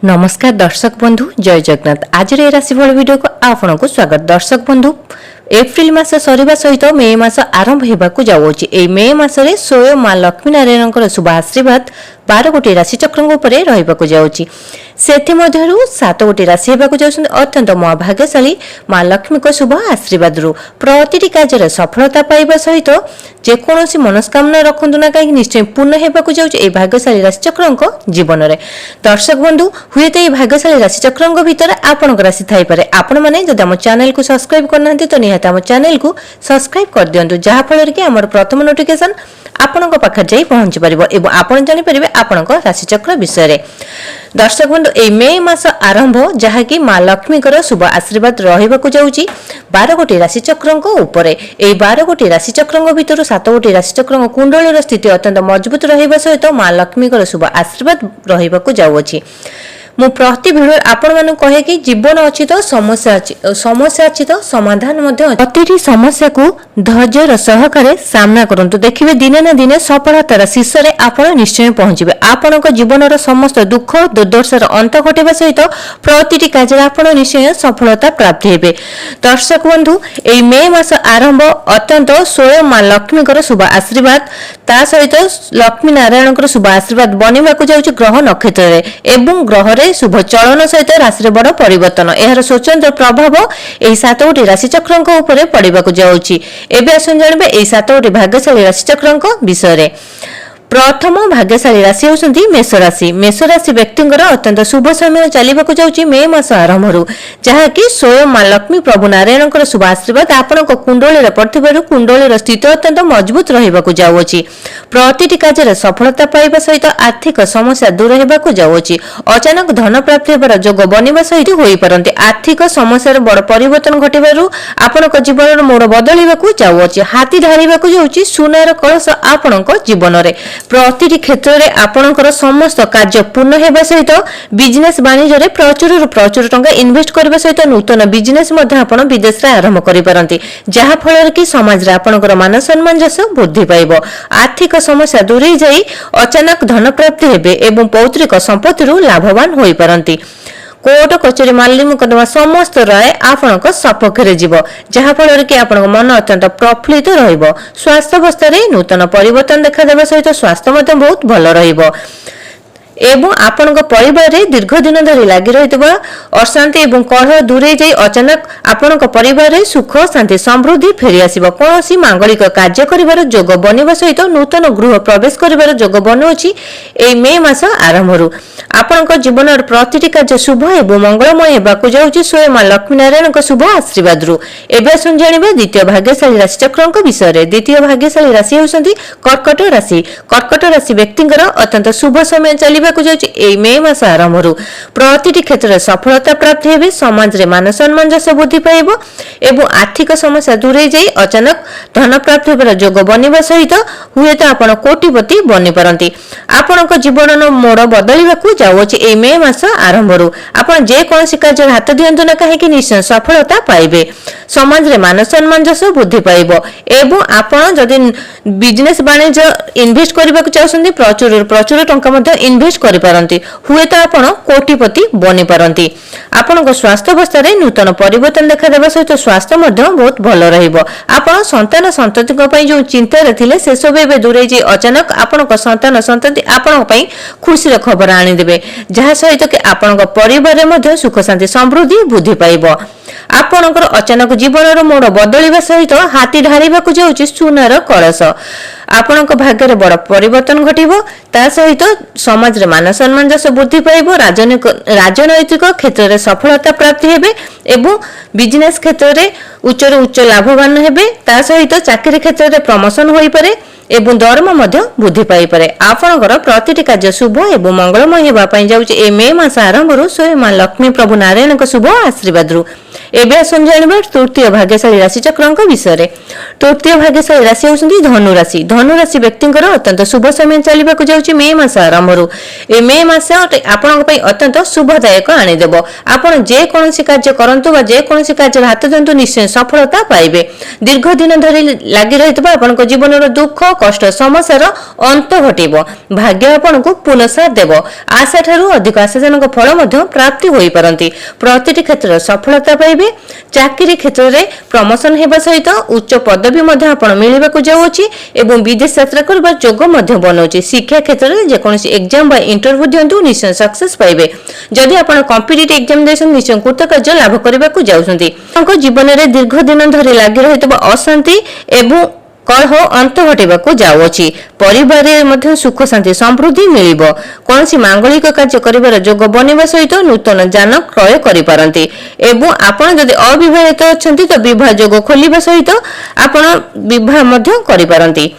नमस्कार दर्शक बंधु जय जगन्नाथ आज राशिफल वीडियो को आपन को स्वागत। दर्शक बंधु एप्रिल मास सरिबा सहित मे मास आरंभ हेबाकु जाउछि। ए मे मास रे स्वयं मां लक्ष्मी नारायणकर शुभ आशीर्वाद 12 गोटी राशि चक्रंग उपरे रहिबाकु जाउछि। सेथि मध्यरु 7 गोटी राशि हेबाकु जाउछन। अत्यंत महाभाग्यशाली मां लक्ष्मी को शुभ आशीर्वाद रु प्रतिटी कार्य सफलता पाइबा सहित जे कोनोसी मनस्कामना रखंतु ना काई निश्चय पूर्ण हेबाकु जाउछि ए भाग्यशाली राशि चक्रंग जीवन रे। दर्शक बंधु हुएत ए भाग्यशाली राशि चक्रंग भीतर आपनक राशि थाई पारे। आपण माने जदि हम चैनल को सब्सक्राइब करनांती तो निहात हम चैनल को सब्सक्राइब कर दियंतु जहा फल कि हमर प्रथम नोटिफिकेशन आपनक पाखर जाई पहुंच परिबो एवं आपण जानि परिबे आपनक राशि चक्र विषय रे। दर्शक बंधु ए मे मास आरंभ जहा कि मां लक्ष्मी कर शुभ आशीर्वाद रहिबाकु जाउछि 12 गोटी राशि चक्रंक उपरे। ए 12 गोटी राशि चक्रंक भितर 7 गोटी राशि चक्रंक कुंडलीर स्थिति अत्यंत मजबूत रहिबा सहित मां लक्ष्मी कर शुभ आशीर्वाद रहिबाकु जाउछि। मु प्रति भिडियो आपण मानु कहे कि जीवन अछि तो समस्या अछि तो समाधान मध्ये अछि। प्रतिटी समस्या को धैर्य सहकारे सामना करंतु देखिबे दिने ना दिने सफलतार शीर्ष रे आपण निश्चय पहुंचिबे। आपनक जीवनर समस्त दुख दुर्दशार अंत घटेबा सहित प्रतिटी कार्य आपण निश्चय सफलता प्राप्त हेबे। दर्शक बंधु एई मे मास आरंभ अत्यंत स्वयं मां लक्ष्मीकर शुभ आशीर्वाद ता सहित लक्ष्मी नारायणकर शुभ आशीर्वाद बनिबाकु जाउछि ग्रह नक्षत्र रे एवं ग्रह शुभ चलन सहित राशि बड़ परिवर्तन यार स्वतंत्र प्रभाव एही 7 गोटी राशि चक्रंक उपरे पड़िबाकु जाउछि। एबे आसन जानिबे एही 7 गोटी भाग्यशाली राशि चक्रंक विषय रे। प्रथम भाग्यशाली राशि होउछन्ती मेष राशि। मेष राशि व्यक्तिंकर अत्यंत शुभ समय चलिबाकु जाउछि मे मास आरंभरु जहा कि स्वयं मां लक्ष्मी प्रभु नारायणकर शुभ आशीर्वाद आपनक कुंडलीर पड़थिबारु कुंडलीर स्थिति अत्यंत मजबूत रहिबाकु जाउछि। प्रतिटी कार्य सफलता पाइबा सहित आर्थिक समस्या दूर हेबाकु जाउछि। अचानक धन प्राप्ति हेबार योग बनिबा सहित होई परंती। आर्थिक समस्यार बड़ परिवर्तन घटिबारु आपनक जीवनर मोड़ बदलिबाकु जाउछि। हाथी धारिबाकु जाउछि सुनार कलश आपनक जीवन रे। प्रतिटी क्षेत्र रे आपनकर समस्त कार्य पूर्ण हेबा सहित बिजनेस वाणिज्य रे प्रचुर टंका इन्वेस्ट करबा सहित नूतन बिजनेस मध्ये आपण विदेश रे आरंभ करि पारंती जहा फल कि समाज रे आपनकर मान सम्मान जस वृद्धि पाइबो। आर्थिक समस्या दूर हो जाई अचानक धन प्राप्ति हेबे एवं पौत्रिक संपत्ति रु लाभवान होई पारंती। कोर्ट कचेरी मामला मुकदमा समस्त राय आपनक सपक्ष जीव जहा फल कि आपन मन अत्यंत प्रफुल्लित रहिबो। स्वास्थ्य अवस्था रे नूतन परिवर्तन देखा देबा सहित स्वास्थ्य मध्ये बहुत भल रहिबो एवं आपनक परिवार रे दीर्घ दिन धरि लागि रहितबा अशांति एवं कलह दूर जाई अचानक आपनक परिवार रे सुख शांति समृद्धि फेरी आसीबो। कोनोसी मांगलिक कार्य करिवार योग बनिबा सहित नूतन गृह प्रवेश करिवार योग बनुछि। एई मे मास आरंभरु आपनक जीवनर प्रतिटी कार्य शुभ एवं मंगलमय हेबाकु जाउछि स्वयं मां लक्ष्मी नारायणक शुभ आशीर्वाद रु। एबे सुन जानिबे द्वितीय भाग्यशाली राशि चक्रंक विषय रे। द्वितीय भाग्यशाली राशि होउछन्ती कर्कट राशि। कर्कट राशि व्यक्तिंकर अत्यंत शुभ समय चलिबाकु जाउछि। एई मे मास आरंभरु प्रतिटी क्षेत्र रे सफलता प्राप्त हेबे। समाज रे मान सम्मान जस वृद्धि पाइबो एवं आर्थिक समस्या दूर हो जाई अचानक धन प्राप्त हेबार योग बनिबा सहित हुए तो आपण कोटिपति बनि पारंती। आपनक जीवनर मोड़ बदलिबाकु जाउछि। ए मे मास आरंभरु आपण जे कोनोसी कार्य हाथ दियंतु ना काहे कि निश्चय सफलता पाइबे। समाज रे मान सम्मान जस वृद्धि पाइबो एवं आपण जदि बिजनेस वाणिज्य इन्वेस्ट करबाकु चाहउछन्ती प्रचुर टंका मध्ये इन्वेस्ट करि पारंती हुए तो आपण कोटिपति बनि पारंती। आपनक स्वास्थ्य अवस्था रे नूतन परिवर्तन देखा देबा सहित स्वास्थ्य मध्ये बहुत भल रहिबो। आपण संतान संतति को पई जो चिंता रे थिले से सब एबे दूरे जे अचानक आपनक संतान संतति आपन पई खुशी रे खबर आनी देबे जहा सहित कि आपनक परिवार रे मध्ये सुख शांति समृद्धि वृद्धि पाइबो। आपनकर अचानक जीवनर मोड़ बदलिबा सहित हाथी ढारिबाकु जाउछि सुनार कलश। आपनक भाग्य रे बड़ परिवर्तन घटिबो ता सहित समाज रे मान सम्मान जस वृद्धि पाइबो। राजनैतिक क्षेत्र रे सफलता प्राप्ति हेबे एवं बिजनेस क्षेत्र रे उच्च लाभवान हेबे। ता सहित चाकरी क्षेत्र रे प्रमोशन होई पारे एवं दरम मध्ये वृद्धि पाई पारे। आपनकर प्रतिटी कार्य शुभ एवं मंगलमय हेबा पई जाउछि। ए मे मास आरंभरु स्वयं मां लक्ष्मी प्रभु नारायणक शुभ आशीर्वाद रु। एबे आसुन जानिबा तृतीय भाग्यशाली राशि चक्रक विषय। तृतीय भाग्यशाली राशि होउछन्ती धनु राशि। धनु राशि व्यक्तिंकर अत्यंत शुभ समय चलिबाकु जाउछि मे मास आरंभरु। ए मे मास आपनक पई अत्यंत शुभदायक आनी देबो। आपण जे कोनोसी कार्य करंतु बा जे कोनोसी कार्य हाथ दंतु निश्चय सफलता पाइबे। दीर्घ दिन धरि लागि रहितबा आपनक जीवनर दुख कष्ट समस्यार अंत घटिबो। भाग्य आपनकु पुनः देबो। आशा ठारू अधिक आशाजनक फल मध्ये प्राप्ति होई परंती। प्रतिटी क्षेत्र सफलता पाइबे। चाकरी क्षेत्र रे प्रमोशन हेबा सहित उच्च पदवी मध्ये आपण मिलिबाकु जाउछि एवं विदेश यात्रा करबा योग मध्ये बनौछि। शिक्षा क्षेत्र रे जे कोनोसी एग्जाम बा इंटरव्यू दियंतु निश्चय सक्सेस पाइबे। जदि आपण कॉम्पिटिटिव एग्जामिनेशन निश्चय कृतकार्य लाभ करबाकु जाउछन्ती। तांको जीवन रे दीर्घ दिन धरि लागि रहितबा अशांति एवं कलह अंत घटिबाकु जाउछि। परिवार मध्ये सुख शांति समृद्धि मिलिबो। कोनोसी मांगलिक कार्य करिबार योग बनिबा सहित नूतन जान क्रय करि पारंती एवं आपण जदि अविवाहित अछंती तो विवाह योग खोलिबा सहित आपण विवाह मध्ये करि पारंती।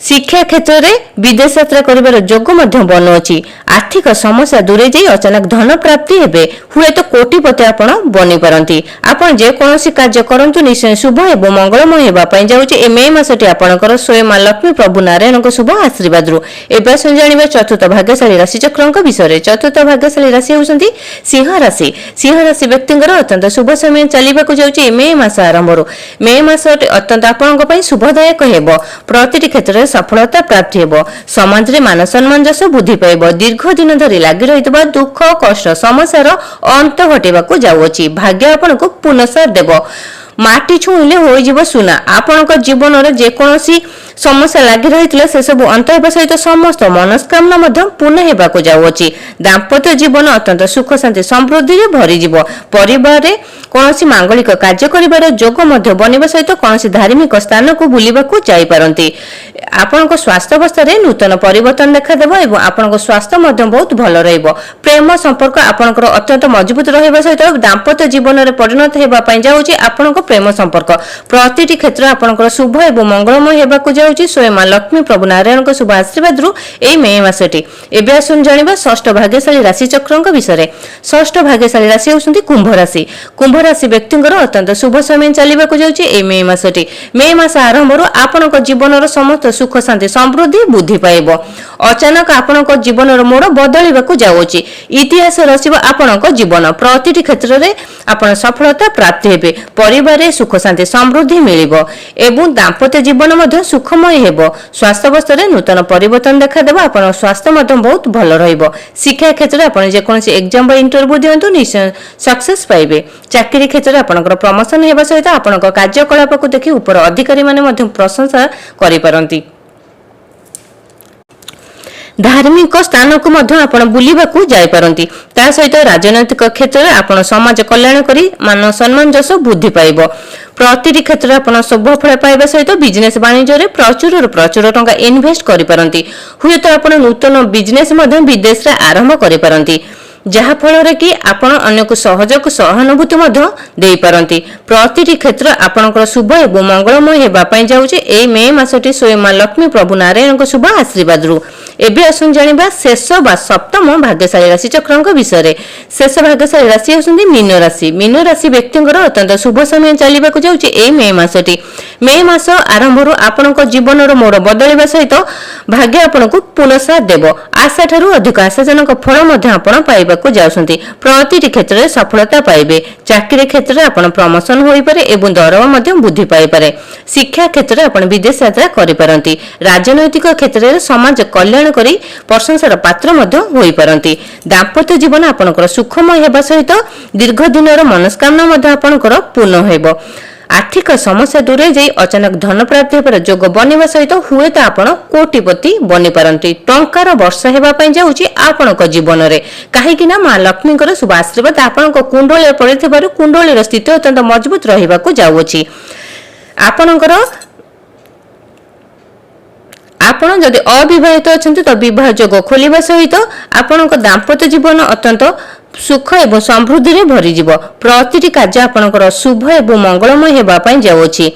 शिक्षा क्षेत्र रे विदेश यात्रा करिबार योग मध्ये बनौछि। आर्थिक समस्या दूरे जाई अचानक धन प्राप्ति हेबे। हुए तो कोटिपति आपण बनि पारंती। आपण जे कोनोसी कार्य करंतु निश्चय शुभ एवं मंगलमय हेबा पई जाउछि। ए मे मासटी आपणकर स्वयं मां लक्ष्मी प्रभु नारायणक शुभ आशीर्वाद रु। एबे सुन जानिबा चतुर्थ भाग्यशाली राशि चक्रक विषय। चतुर्थ भाग्यशाली राशि होउछन्ती सिंह राशि। सिंह राशि व्यक्तिंकर अत्यंत शुभ समय चलिबाकु जाउछि। ए मे मास आरंभरु। मे मासटी अत्यंत आपणक पई शुभदायक हेबो। प्रतिटी क्षेत्र सफलता प्राप्ति हेबो। समाज रे मान सम्मान जस बुद्धि पाइबो। दीर्घ दिन धरि लागि रहितबा दुख कष्ट समस्यार अंत घटिबाकु जाउछि। भाग्य आपनकु पुनः देबो। माटी छुइले होई जीव सुना। आपनक जीवन रे जे कोनोसी समस्या लागि रहितले से सब अंत हेबा सहित समस्त मनस्कामना मध्ये पूर्ण हेबाकु जाउछि। दाम्पत्य जीवन अत्यंत सुख शांति समृद्धि रे भरि जीव। परिवार रे कोनोसी मांगलिक कार्य करिबार योग मध्ये बनिबा सहित कोनोसी धार्मिक स्थान को बुलिबाकु जाई पारंती। आपनक स्वास्थ्य अवस्था रे नूतन परिवर्तन देखा देबो एवं आपनक स्वास्थ्य मध्ये बहुत भलो रहइबो। प्रेम संपर्क आपनकर अत्यंत मजबूत रहइबा सहित दाम्पत्य जीवन रे परिणत हेबा पई जाउछि। आपनक प्रेम संपर्क प्रतिटी क्षेत्र आपनकर शुभ एवं मंगलमय हेबाकु जाउछि। स्वयं मां लक्ष्मी प्रभु नारायणक शुभ आशीर्वाद रु एई मे मासटी। एबे आसुन जानिबा षष्ठ भाग्यशाली राशि चक्रक विषय। षष्ठ भाग्यशाली राशि होउछन्ती कुंभ राशि। कुंभ राशि व्यक्तिंकर अत्यंत शुभ समय चलिबाकु जाउछि। एई मे मासटी। मे मास आरंभरु आपनक जीवनर समस्त सुख शांति समृद्धि बुद्धि पाइबो। अचानक आपनक जीवनर मोड़ बदलिबाकु जाउछि। इतिहास रचिबा आपनक जीवन। प्रतिटी क्षेत्र रे आपण सफलता प्राप्ति हेबे। परिवार रे सुख शांति समृद्धि मिलिबो एवं दाम्पत्य जीवन मध्ये सुखमय हेबो। स्वास्थ्य अवस्था रे नूतन परिवर्तन देखा देबो। आपण स्वास्थ्य मध्ये बहुत भलो रहइबो। शिक्षा क्षेत्र रे आपण जे कोनोसी एग्जाम बा इंटरव्यू दियंतु निश्चय सक्सेस पाइबे। चाकरी क्षेत्र रे आपनकर प्रमोशन हेबा सहित आपनक कार्यकलाप को देखि ऊपर अधिकारी माने मध्ये प्रशंसा करि पारंती। धार्मिक स्थान को मध्य आपण बुलिबाकु जाय परंती। ता सहित राजनैतिक क्षेत्र रे आपण समाज कल्याण करी मान सम्मान जस बुद्धि पाइबो। प्रतिटी क्षेत्र रे आपण सफल पाइबा सहित बिजनेस वाणिज्य रे प्रचुर टंका इन्वेस्ट करि परंती। हुए तो आपण नूतन बिजनेस मध्य विदेश रे आरंभ करि परंती। जहा फल रे कि आपण अन्य को सहयोग सहानुभूति मध्य देई परंती। प्रतिटी क्षेत्र आपनकर शुभ एवं मंगलमय हेबा पई जाउछि। एई मे मासटी स्वयं मां लक्ष्मी प्रभु नारायणक शुभ आशीर्वाद रु। एबे आसुन जानिबा शेष बा सप्तम भाग्यशाली राशि चक्रक विषय। शेष भाग्यशाली राशि होउछन्ती मीन राशि। मीन राशि व्यक्तिंकर अत्यंत शुभ समय चलिबाकु जाउछि। एई मे मासटी। मे मास आरंभरु आपनक जीवनर मोड़ बदलिबा सहित भाग्य आपनकु पुनः देबो। आशा ठारू अधिक आशाजनक फल मध्ये आपण पाइबाकु जाउछन्ती। प्रतिटी क्षेत्र रे सफलता पाइबे। चाकरी क्षेत्र रे आपण प्रमोशन होई पारे एवं दरवा मध्ये वृद्धि पाइ पारे। शिक्षा क्षेत्र रे आपण विदेश यात्रा करि पारंती। राजनैतिक क्षेत्र रे समाज कल्याण करी प्रशंसार पात्र मध्ये होई पारंती। दाम्पत्य जीवन आपनकर सुखमय हेबा सहित दीर्घ दिनर मनस्कामना मध्ये आपनकर पूर्ण हेबो। आर्थिक समस्या दूरे जाई अचानक धन प्राप्ति हेबार योग बनिबा सहित हुए तो आपण कोटिपति बनि पारंती। टंकार वर्षा हेबा पई जाउछि आपनक जीवन रे। काहे कि ना मां लक्ष्मीकर शुभ आशीर्वाद आपनक कुंडली पड़िथिबारु कुंडलीर स्थिति अत्यंत मजबूत रहिबाकु जाउछि। आपनकर आपण जदि अविवाहित अछंती तो विवाह योग खोलिबा सहित आपनक दाम्पत्य जीवन अत्यंत सुख एवं समृद्धि रे भरि जीव। प्रतिटी कार्य आपनकर शुभ एवं मंगलमय हेबा पई जाउछि।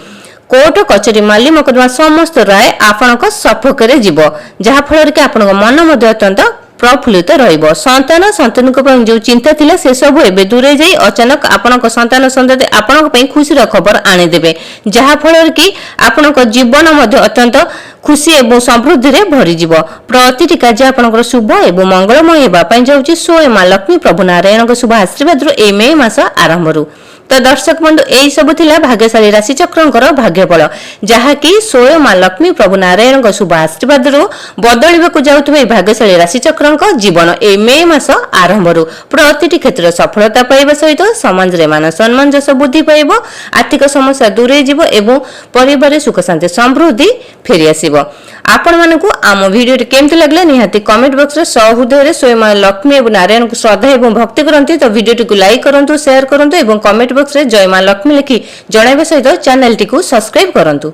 कोर्ट कचेरी माली मकदमा समस्त राय आपनक सपक्ष रे जीव। जहा फल रे कि आपनक मन मध्ये अत्यंत प्रफुल्लित रहिबो। संतान संतानक पई जो चिंता थिला से सब एबे दूरे जाई अचानक आपनक संतान संतति आपनक पई खुशीर खबर आनी देबे, जहा फल कि आपनक जीवन मध्ये अत्यंत खुशी एवं समृद्धि रे भरी जीव। प्रतिटी कार्य आपनकर शुभ एवं मंगलमय हेबा पई जाउची स्वयं मां लक्ष्मी प्रभु नारायणक शुभ आशीर्वाद रो ए मे मास आरंभ रु। तो दर्शक बंधु यही सब थिला भाग्यशाली राशि चक्रंकर भाग्यफल, जहाँकि स्वयं मां लक्ष्मी प्रभु नारायण शुभ आशीर्वाद रु बदलिबाकु जाउथबे भाग्यशाली राशि चक्रंक जीवन ए मे मास आरंभ रु प्रतिटी क्षेत्र सफलता पाइबा सहित समाज रे मान सम्मान जस बुद्धि पाइबो, आर्थिक समस्या दूरे जीवो एवं परिवार सुख शांति समृद्धि फेरी आसीबो। आपण मानकु आम वीडियो केमति लागले निहाती कमेंट बॉक्स रे सहृदय रे स्वयं मां लक्ष्मी एवं नारायण को श्रद्धा एवं भक्ति करंती। तो वीडियो को लाइक करंतु, शेयर करंतु एवं कमेंट बॉक्स रे जय मां लक्ष्मी लिखि जणाइबा सहित चैनल टी को सब्सक्राइब करंतु।